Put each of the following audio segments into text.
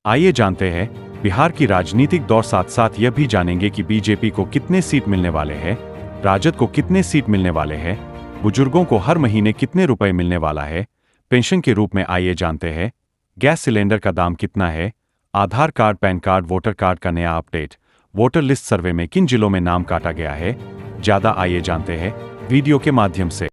आइए जानते हैं बिहार की राजनीतिक दौर, साथ साथ यह भी जानेंगे कि बीजेपी को कितने सीट मिलने वाले हैं, राजद को कितने सीट मिलने वाले हैं, बुजुर्गों को हर महीने कितने रुपए मिलने वाला है पेंशन के रूप में। आइए जानते हैं गैस सिलेंडर का दाम कितना है, Aadhaar card, PAN card, voter card का नया अपडेट, वोटर लिस्ट सर्वे में किन जिलों में नाम काटा गया है, ज्यादा आइए जानते हैं वीडियो के माध्यम से।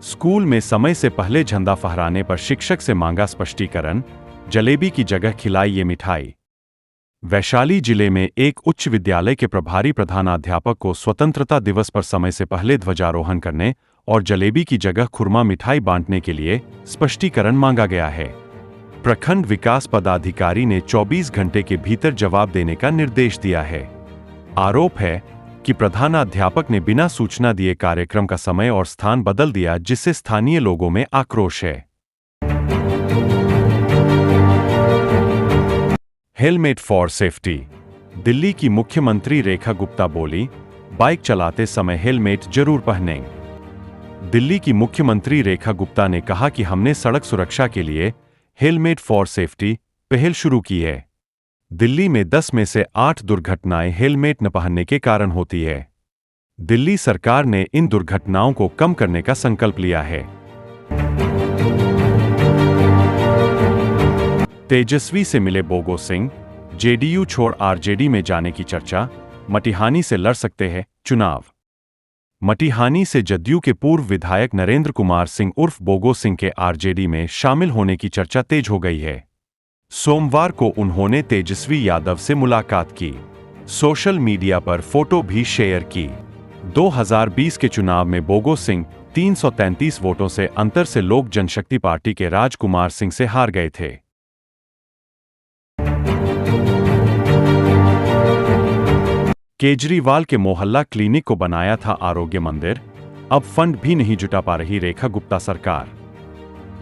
स्कूल में समय से पहले झंडा फहराने पर शिक्षक से मांगा स्पष्टीकरण, जलेबी की जगह खिलाई ये मिठाई। वैशाली जिले में एक उच्च विद्यालय के प्रभारी प्रधानाध्यापक को स्वतंत्रता दिवस पर समय से पहले ध्वजारोहण करने और जलेबी की जगह खुरमा मिठाई बांटने के लिए स्पष्टीकरण मांगा गया है। प्रखंड विकास पदाधिकारी ने 24 घंटे के भीतर जवाब देने का निर्देश दिया है। आरोप है कि प्रधानाध्यापक ने बिना सूचना दिए कार्यक्रम का समय और स्थान बदल दिया, जिससे स्थानीय लोगों में आक्रोश है। Helmet for safety. दिल्ली की मुख्यमंत्री रेखा गुप्ता बोली, बाइक चलाते समय हेलमेट जरूर पहनें। दिल्ली की मुख्यमंत्री रेखा गुप्ता ने कहा कि हमने सड़क सुरक्षा के लिए हेलमेट फॉर सेफ्टी पहल शुरू की है। दिल्ली में 10 में से 8 दुर्घटनाएं हेलमेट न पहनने के कारण होती है। दिल्ली सरकार ने इन दुर्घटनाओं को कम करने का संकल्प लिया है। तेजस्वी से मिले बोगो सिंह, जेडीयू छोड़ आरजेडी में जाने की चर्चा, मटिहानी से लड़ सकते हैं चुनाव। मटिहानी से जदयू के पूर्व विधायक नरेंद्र कुमार सिंह उर्फ बोगो सिंह के आरजेडी में शामिल होने की चर्चा तेज हो गई है। सोमवार को उन्होंने तेजस्वी यादव से मुलाकात की, सोशल मीडिया पर फोटो भी शेयर की। 2020 के चुनाव में बोगो सिंह 333 वोटों से अंतर से लोक जनशक्ति पार्टी के राजकुमार सिंह से हार गए थे। केजरीवाल के मोहल्ला क्लिनिक को बनाया था आरोग्य मंदिर, अब फंड भी नहीं जुटा पा रही रेखा गुप्ता सरकार।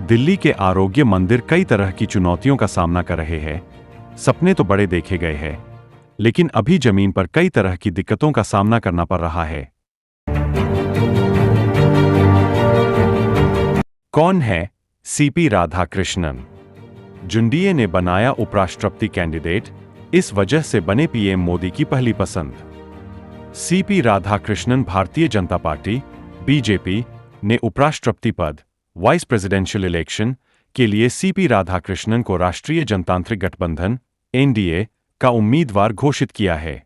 दिल्ली के आरोग्य मंदिर कई तरह की चुनौतियों का सामना कर रहे हैं। सपने तो बड़े देखे गए हैं, लेकिन अभी जमीन पर कई तरह की दिक्कतों का सामना करना पड़ रहा है। कौन है सीपी राधाकृष्णन? जुंडीए ने बनाया उपराष्ट्रपति कैंडिडेट, इस वजह से बने पीएम मोदी की पहली पसंद। CP Radhakrishnan Bharatiya Janata party BJP ने उपराष्ट्रपति पद वाइस प्रेसिडेंशियल इलेक्शन के लिए सीपी राधाकृष्णन को राष्ट्रीय जनतांत्रिक गठबंधन एनडीए का उम्मीदवार घोषित किया है।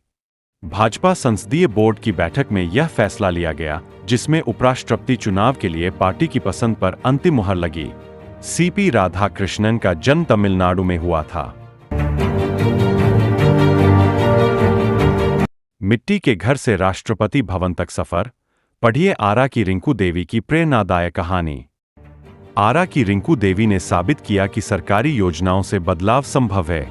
भाजपा संसदीय बोर्ड की बैठक में यह फैसला लिया गया, जिसमें उपराष्ट्रपति चुनाव के लिए पार्टी की पसंद पर अंतिम मुहर लगी। सीपी राधाकृष्णन का जन्म तमिलनाडु में हुआ था। मिट्टी के घर से राष्ट्रपति भवन तक सफर, पढ़िए आरा की रिंकू देवी की प्रेरणादायक कहानी। आरा की रिंकू देवी ने साबित किया कि सरकारी योजनाओं से बदलाव संभव है।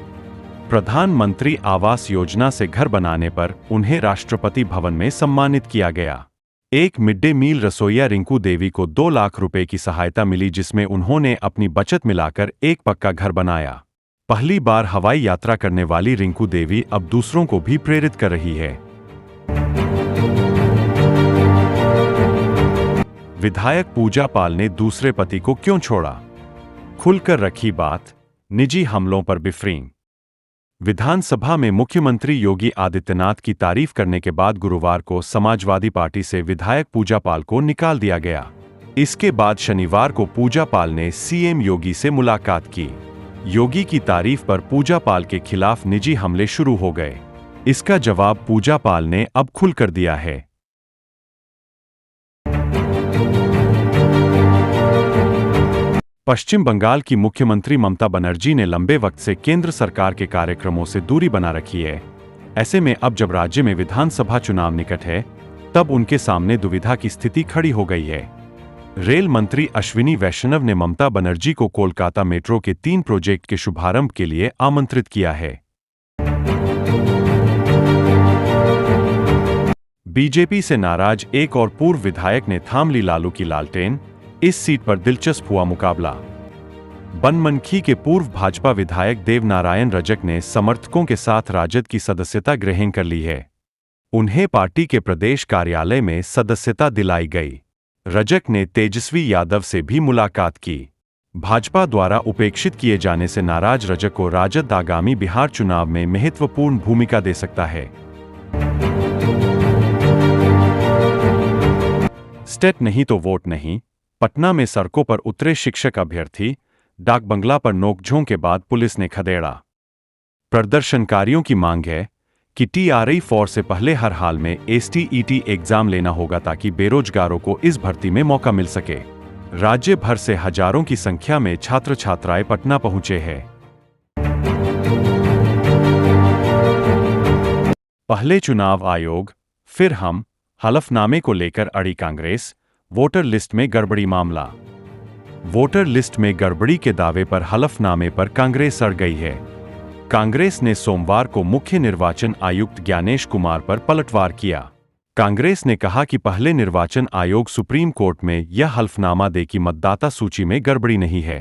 प्रधानमंत्री आवास योजना से घर बनाने पर उन्हें राष्ट्रपति भवन में सम्मानित किया गया। एक मिड डे मील रसोइया रिंकू देवी को 2 लाख रुपए की सहायता मिली, जिसमें उन्होंने अपनी बचत मिलाकर एक पक्का घर बनाया। पहली बार हवाई यात्रा करने वाली रिंकू देवी अब दूसरों को भी प्रेरित कर रही है। विधायक पूजा पाल ने दूसरे पति को क्यों छोड़ा, खुलकर रखी बात, निजी हमलों पर बिफरीन। विधानसभा में मुख्यमंत्री योगी आदित्यनाथ की तारीफ करने के बाद गुरुवार को समाजवादी पार्टी से विधायक पूजा पाल को निकाल दिया गया। इसके बाद शनिवार को पूजा पाल ने सीएम योगी से मुलाकात की। योगी की तारीफ पर पूजा पाल के खिलाफ निजी हमले शुरू हो गए। इसका जवाब पूजा पाल ने अब खुलकर दिया है। पश्चिम बंगाल की मुख्यमंत्री ममता बनर्जी ने लंबे वक्त से केंद्र सरकार के कार्यक्रमों से दूरी बना रखी है। ऐसे में अब जब राज्य में विधानसभा चुनाव निकट है, तब उनके सामने दुविधा की स्थिति खड़ी हो गई है। रेल मंत्री अश्विनी वैष्णव ने ममता बनर्जी को कोलकाता मेट्रो के 3 प्रोजेक्ट के शुभारंभ के लिए आमंत्रित किया है। बीजेपी से नाराज एक और पूर्व विधायक ने थाम ली लालू की लालटेन, इस सीट पर दिलचस्प हुआ मुकाबला। बनमनखी के पूर्व भाजपा विधायक देवनारायण रजक ने समर्थकों के साथ राजद की सदस्यता ग्रहण कर ली है। उन्हें पार्टी के प्रदेश कार्यालय में सदस्यता दिलाई गई। रजक ने तेजस्वी यादव से भी मुलाकात की। भाजपा द्वारा उपेक्षित किए जाने से नाराज रजक को राजद आगामी बिहार चुनाव में महत्वपूर्ण भूमिका दे सकता है। स्टेट नहीं तो वोट नहीं। पटना में सड़कों पर उतरे शिक्षक अभ्यर्थी, डाक बंगला पर नोकझोंक के बाद पुलिस ने खदेड़ा। प्रदर्शनकारियों की मांग है कि TRI-4 से पहले हर हाल में STET एग्जाम लेना होगा ताकि बेरोजगारों को इस भर्ती में मौका मिल सके। राज्य भर से हजारों की संख्या में छात्र छात्राएं पटना पहुंचे हैं। पहले चुनाव आयोग, फिर हम, हलफनामे को लेकर अड़ी कांग्रेस, वोटर लिस्ट में गड़बड़ी मामला। वोटर लिस्ट में गड़बड़ी के दावे पर हलफनामे पर कांग्रेस अड़ गई है। कांग्रेस ने सोमवार को मुख्य निर्वाचन आयुक्त ज्ञानेश कुमार पर पलटवार किया। कांग्रेस ने कहा कि पहले निर्वाचन आयोग सुप्रीम कोर्ट में यह हल्फनामा दे कि मतदाता सूची में गड़बड़ी नहीं है।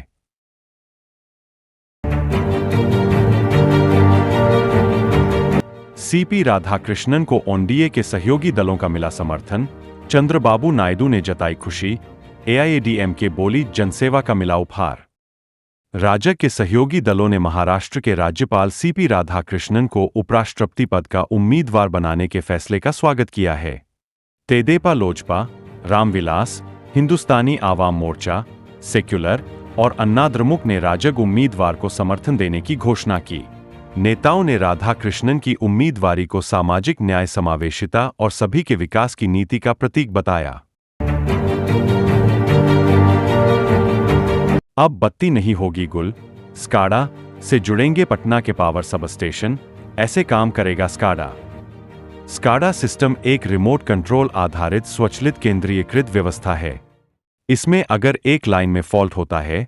सीपी राधाकृष्णन को एनडीए के सहयोगी दलों का मिला समर्थन, चंद्रबाबू नायडू ने जताई खुशी, AIADMK बोली जनसेवा का मिला उपहार। राजग के सहयोगी दलों ने महाराष्ट्र के राज्यपाल सीपी राधाकृष्णन को उपराष्ट्रपति पद का उम्मीदवार बनाने के फैसले का स्वागत किया है। तेदेपा लोजपा, रामविलास, हिंदुस्तानी आवाम मोर्चा, सेक्युलर और अन्नाद्रमुक ने राजग उम्मीदवार को समर्थन देने की घोषणा की। नेताओं ने राधाकृष्णन की उम्मीदवारी को सामाजिक न्याय, समावेशिता और सभी के विकास की नीति का प्रतीक बताया। अब बत्ती नहीं होगी गुल, स्काडा से जुड़ेंगे पटना के पावर सब स्टेशन, ऐसे काम करेगा स्काडा। स्काडा सिस्टम एक रिमोट कंट्रोल आधारित स्वचालित केंद्रीयकृत व्यवस्था है। इसमें अगर एक लाइन में फॉल्ट होता है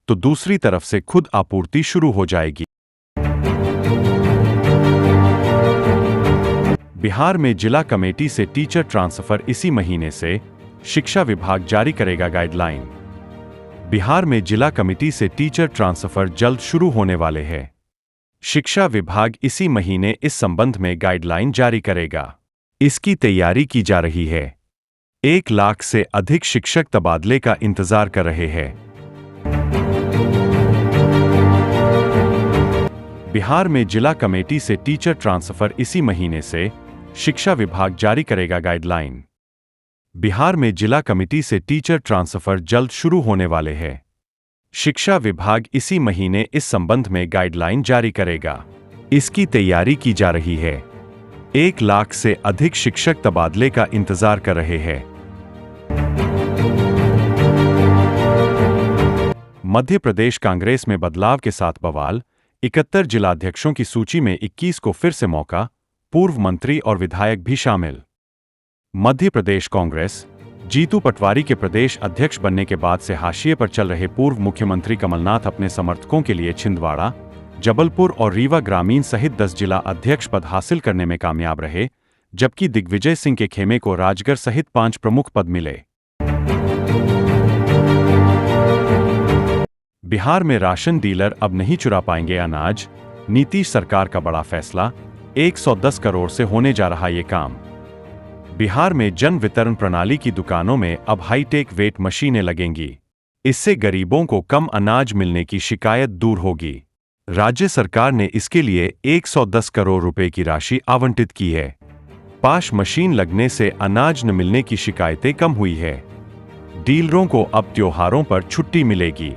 तो दूसरी तरफ से खुद आपूर्ति शुरू हो जाएगी। बिहार में जिला कमेटी से टीचर ट्रांसफर इसी महीने से, शिक्षा विभाग जारी करेगा गाइडलाइन। बिहार में जिला कमेटी से टीचर ट्रांसफर जल्द शुरू होने वाले हैं। शिक्षा विभाग इसी महीने इस संबंध में गाइडलाइन जारी करेगा। इसकी तैयारी की जा रही है। 1 लाख से अधिक शिक्षक तबादले का इंतजार कर रहे हैं। बिहार में जिला कमेटी से टीचर ट्रांसफर इसी महीने से, शिक्षा विभाग जारी करेगा गाइडलाइन। बिहार में जिला कमेटी से टीचर ट्रांसफर जल्द शुरू होने वाले हैं। शिक्षा विभाग इसी महीने इस संबंध में गाइडलाइन जारी करेगा। इसकी तैयारी की जा रही है। 1 लाख से अधिक शिक्षक तबादले का इंतजार कर रहे हैं। मध्य प्रदेश कांग्रेस में बदलाव के साथ बवाल, 71 जिलाध्यक्षों की सूची में 21 को फिर से मौका, पूर्व मंत्री और विधायक भी शामिल। मध्य प्रदेश कांग्रेस, जीतू पटवारी के प्रदेश अध्यक्ष बनने के बाद से हाशिए पर चल रहे पूर्व मुख्यमंत्री कमलनाथ अपने समर्थकों के लिए छिंदवाड़ा, जबलपुर और रीवा ग्रामीण सहित 10 जिला अध्यक्ष पद हासिल करने में कामयाब रहे, जबकि दिग्विजय सिंह के खेमे को राजगढ़ सहित 5 प्रमुख पद मिले। बिहार में राशन डीलर अब नहीं चुरा पाएंगे अनाज, नीतीश सरकार का बड़ा फैसला, 110 करोड़ से होने जा रहा ये काम। बिहार में जन वितरण प्रणाली की दुकानों में अब हाईटेक वेट मशीनें लगेंगी। इससे गरीबों को कम अनाज मिलने की शिकायत दूर होगी। राज्य सरकार ने इसके लिए 110 करोड़ रुपए की राशि आवंटित की है। पास मशीन लगने से अनाज न मिलने की शिकायतें कम हुई है। डीलरों को अब त्योहारों पर छुट्टी मिलेगी।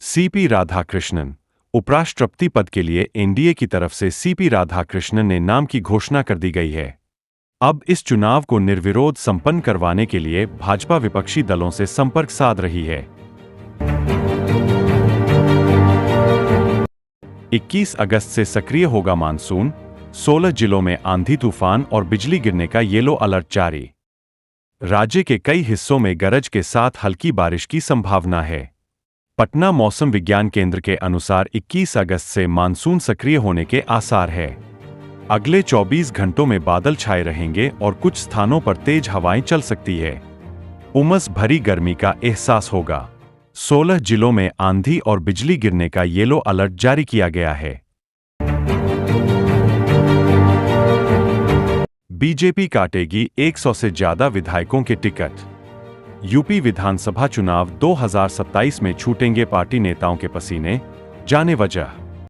सीपी राधाकृष्णन, उपराष्ट्रपति पद के लिए एनडीए की तरफ से सीपी राधाकृष्णन ने नाम की घोषणा कर दी गई है। अब इस चुनाव को निर्विरोध संपन्न करवाने के लिए भाजपा विपक्षी दलों से संपर्क साध रही है। 21 अगस्त से सक्रिय होगा मानसून, 16 जिलों में आंधी तूफान और बिजली गिरने का येलो अलर्ट जारी। राज्य के कई हिस्सों में गरज के साथ हल्की बारिश की संभावना है। पटना मौसम विज्ञान केंद्र के अनुसार 21 अगस्त से मानसून सक्रिय होने के आसार है। अगले 24 घंटों में बादल छाए रहेंगे और कुछ स्थानों पर तेज हवाएं चल सकती है। उमस भरी गर्मी का एहसास होगा। 16 जिलों में आंधी और बिजली गिरने का येलो अलर्ट जारी किया गया है। बीजेपी काटेगी 100 से ज्यादा विधायकों के टिकट। यूपी विधानसभा चुनाव 2027 में छूटेंगे पार्टी नेताओं के पसीने, जाने वजह।